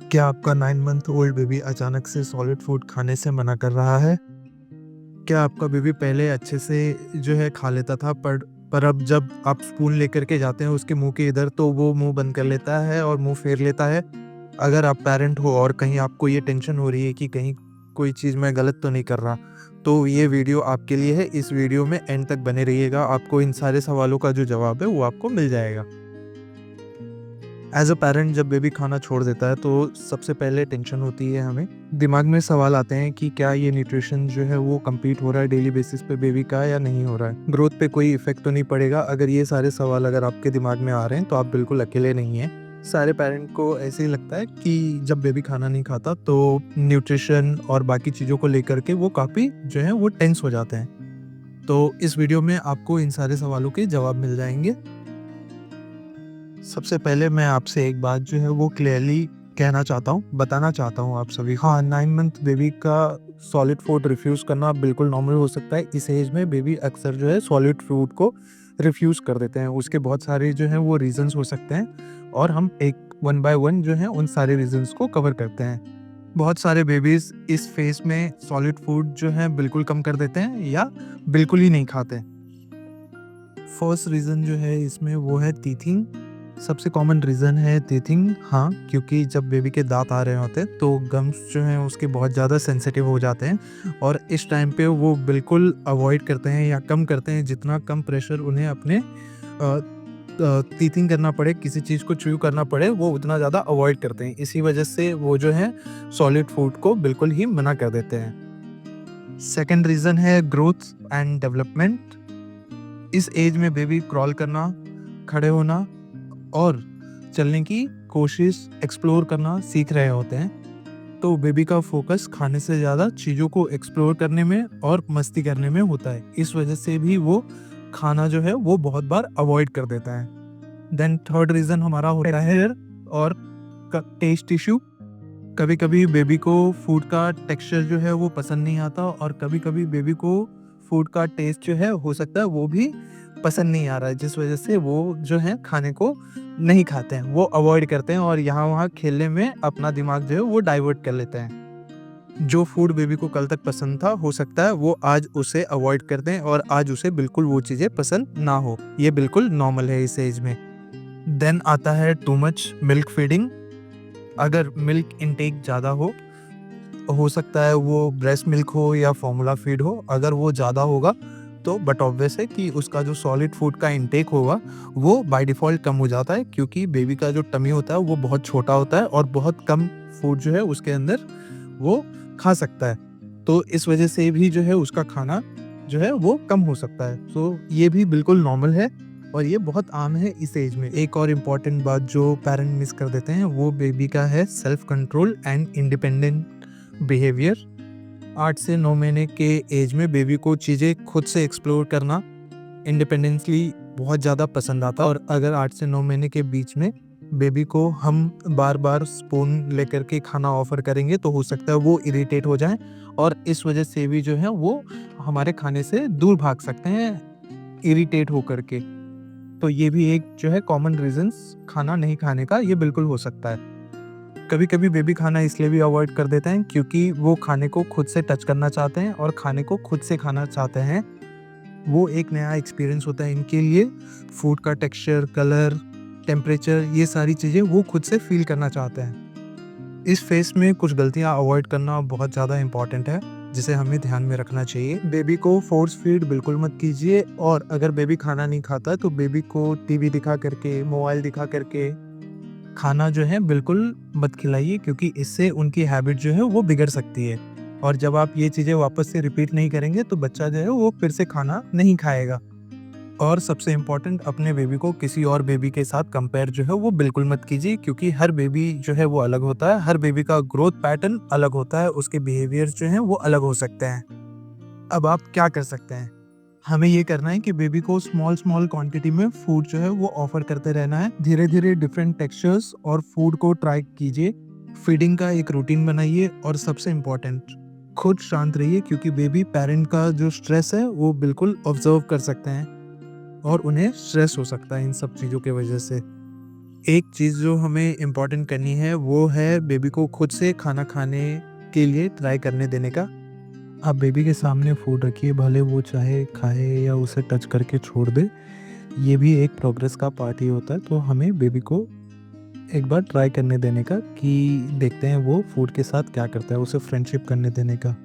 क्या आपका 9 month old baby अचानक से सॉलिड फूड खाने से मना कर रहा है? क्या आपका बेबी पहले अच्छे से जो है खा लेता था पर अब जब आप स्पून लेकर के जाते हैं उसके मुँह के इधर तो वो मुँह बंद कर लेता है और मुँह फेर लेता है? अगर आप पेरेंट हो और कहीं आपको ये टेंशन हो रही है कि कहीं कोई चीज़ मैं गलत तो नहीं कर रहा, तो ये वीडियो आपके लिए है। इस वीडियो में एंड तक बने रहिएगा, आपको इन सारे सवालों का जो जवाब है वो आपको मिल जाएगा। एज़ अ पैरेंट जब बेबी खाना छोड़ देता है तो सबसे पहले टेंशन होती है हमें। दिमाग में सवाल आते हैं कि क्या ये न्यूट्रिशन जो है वो कंप्लीट हो रहा है डेली बेसिस पे बेबी का या नहीं हो रहा है? ग्रोथ पे कोई इफ़ेक्ट तो नहीं पड़ेगा? अगर ये सारे सवाल अगर आपके दिमाग में आ रहे हैं तो आप बिल्कुल अकेले नहीं हैं। सारे पेरेंट को ऐसे ही लगता है कि जब बेबी खाना नहीं खाता तो न्यूट्रिशन और बाकी चीज़ों को लेकर के वो काफ़ी जो है वो टेंस हो जाते हैं। तो इस वीडियो में आपको इन सारे सवालों के जवाब मिल जाएँगे। सबसे पहले मैं आपसे एक बात जो है वो क्लियरली कहना चाहता हूँ, बताना चाहता हूँ आप सभी को। हाँ, 9 मंथ बेबी का सॉलिड फूड रिफ्यूज़ करना बिल्कुल नॉर्मल हो सकता है। इस एज में बेबी अक्सर जो है सॉलिड फूड को रिफ्यूज़ कर देते हैं। उसके बहुत सारे जो हैं वो रीज़न्स हो सकते हैं और हम एक वन बाय वन जो है उन सारे रीज़न्स को कवर करते हैं। बहुत सारे बेबीज़ इस फ़ेज़ में सॉलिड फूड जो है बिल्कुल कम कर देते हैं या बिल्कुल ही नहीं खाते। फर्स्ट रीज़न जो है इसमें वो है टीथिंग। सबसे कॉमन रीज़न है टीथिंग। हाँ, क्योंकि जब बेबी के दाँत आ रहे होते हैं तो गम्स जो हैं उसके बहुत ज़्यादा सेंसिटिव हो जाते हैं और इस टाइम पे वो बिल्कुल अवॉइड करते हैं या कम करते हैं, जितना कम प्रेशर उन्हें अपने टीथिंग करना पड़े, किसी चीज़ को च्यू करना पड़े, वो उतना ज़्यादा अवॉइड करते हैं। इसी वजह से वो जो है सॉलिड फूड को बिल्कुल ही मना कर देते हैं। सेकंड रीज़न है ग्रोथ एंड डेवलपमेंट। इस एज में बेबी क्रॉल करना, खड़े होना और चलने की कोशिश, एक्सप्लोर करना सीख रहे होते हैं। तो बेबी का फोकस खाने से ज़्यादा चीज़ों को एक्सप्लोर करने में और मस्ती करने में होता है। इस वजह से भी वो खाना जो है वो बहुत बार अवॉइड कर देता है। देन थर्ड रीज़न हमारा होता है हेयर और टेस्ट इश्यू। कभी-कभी बेबी को फूड का टेक्सचर जो है वो पसंद नहीं आता और कभी-कभी बेबी को फूड का टेस्ट जो है हो सकता है वो भी पसंद नहीं आ रहा है, जिस वजह से वो जो है खाने को नहीं खाते हैं, वो अवॉइड करते हैं और यहाँ-वहाँ खेलने में अपना दिमाग जो है वो डाइवर्ट कर लेते हैं। जो फूड बेबी को कल तक पसंद था, हो सकता है वो आज उसे अवॉइड कर दें और आज उसे बिल्कुल वो चीज़ें पसंद ना हो। ये बिल्कुल नॉर्मल है इस एज में। देन आता है टू मच मिल्क फीडिंग। अगर मिल्क इंटेक ज़्यादा हो सकता है वो ब्रेस्ट मिल्क हो या फॉर्मूला फीड हो। अगर वो ज़्यादा होगा तो बट ऑब्वियस है कि उसका जो सॉलिड फूड का इंटेक होगा वो बाय डिफ़ॉल्ट कम हो जाता है, क्योंकि बेबी का जो टमी होता है वो बहुत छोटा होता है और बहुत कम फूड जो है उसके अंदर वो खा सकता है। तो इस वज़ह से भी जो है उसका खाना जो है वो कम हो सकता है। तो ये भी बिल्कुल नॉर्मल है और ये बहुत आम है इस एज में। एक और इम्पोर्टेंट बात जो पेरेंट मिस कर देते हैं वो बेबी का है self control and independent behaviour. 8 से 9 महीने के एज में बेबी को चीज़ें खुद से एक्सप्लोर करना इंडिपेंडेंटली बहुत ज़्यादा पसंद आता है और अगर 8 से 9 महीने के बीच में बेबी को हम बार-बार स्पून लेकर के खाना ऑफ़र करेंगे तो हो सकता है वो इरिटेट हो जाएँ और इस वजह से भी जो है वो हमारे खाने से दूर भाग सकते हैं इरिटेट होकर के। तो ये भी एक जो है कॉमन रीज़न्स खाना नहीं खाने का ये बिल्कुल हो सकता है। कभी-कभी बेबी खाना इसलिए भी अवॉइड कर देते हैं क्योंकि वो खाने को खुद से टच करना चाहते हैं और खाने को खुद से खाना चाहते हैं। वो एक नया एक्सपीरियंस होता है इनके लिए। फूड का टेक्सचर, कलर, टेम्परेचर, ये सारी चीज़ें वो खुद से फ़ील करना चाहते हैं। इस फ़ेज़ में कुछ गलतियाँ अवॉइड करना बहुत ज़्यादा इम्पॉर्टेंट है, जिसे हमें ध्यान में रखना चाहिए। बेबी को फ़ोर्स फ़ीड बिल्कुल मत कीजिए और अगर बेबी खाना नहीं खाता तो बेबी को टीवी दिखा करके, मोबाइल दिखा करके खाना जो है बिल्कुल मत खिलाइए, क्योंकि इससे उनकी हैबिट जो है वो बिगड़ सकती है और जब आप ये चीज़ें वापस से रिपीट नहीं करेंगे तो बच्चा जो है वो फिर से खाना नहीं खाएगा। और सबसे इम्पोर्टेंट, अपने बेबी को किसी और बेबी के साथ कंपेयर जो है वो बिल्कुल मत कीजिए, क्योंकि हर बेबी जो है वो अलग होता है, हर बेबी का ग्रोथ पैटर्न अलग होता है, उसके बिहेवियर्स जो हैं वो अलग हो सकते हैं। अब आप क्या कर सकते हैं? हमें ये करना है कि बेबी को स्मॉल क्वांटिटी में फूड जो है वो ऑफर करते रहना है। धीरे-धीरे डिफरेंट टेक्सचर्स और फूड को ट्राई कीजिए। फीडिंग का एक रूटीन बनाइए और सबसे इम्पोर्टेंट, खुद शांत रहिए, क्योंकि बेबी पेरेंट का जो स्ट्रेस है वो बिल्कुल ऑब्जर्व कर सकते हैं और उन्हें स्ट्रेस हो सकता है इन सब चीज़ों की वजह से। एक चीज़ जो हमें इम्पोर्टेंट करनी है वो है बेबी को खुद से खाना खाने के लिए ट्राई करने देने का। आप बेबी के सामने फूड रखिए, भले वो चाहे खाए या उसे टच करके छोड़ दे, ये भी एक प्रोग्रेस का पार्ट ही होता है। तो हमें बेबी को एक बार ट्राई करने देने का कि देखते हैं वो फूड के साथ क्या करता है, उसे फ्रेंडशिप करने देने का।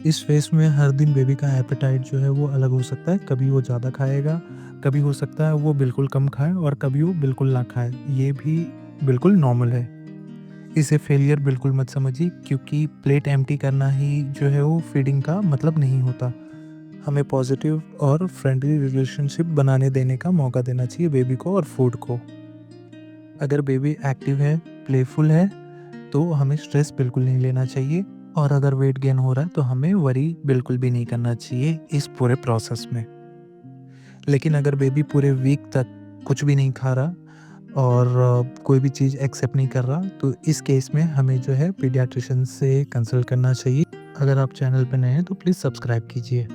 इस फेज़ में हर दिन बेबी का एपेटाइट जो है वो अलग हो सकता है, कभी वो ज़्यादा खाएगा, कभी हो सकता है वो बिल्कुल कम खाए और कभी वो बिल्कुल ना खाए, ये भी बिल्कुल नॉर्मल है। इसे फेलियर बिल्कुल मत समझिए, क्योंकि प्लेट एम्प्टी करना ही जो है वो फीडिंग का मतलब नहीं होता। हमें पॉजिटिव और फ्रेंडली रिलेशनशिप बनाने देने का मौका देना चाहिए बेबी को और फूड को। अगर बेबी एक्टिव है, प्लेफुल है, तो हमें स्ट्रेस बिल्कुल नहीं लेना चाहिए, और अगर वेट गेन हो रहा है तो हमें वरी बिल्कुल भी नहीं करना चाहिए इस पूरे प्रोसेस में। लेकिन अगर बेबी पूरे वीक तक कुछ भी नहीं खा रहा और कोई भी चीज़ एक्सेप्ट नहीं कर रहा, तो इस केस में हमें जो है पीडियाट्रिशियन से कंसल्ट करना चाहिए। अगर आप चैनल पे नए हैं तो प्लीज़ सब्सक्राइब कीजिए।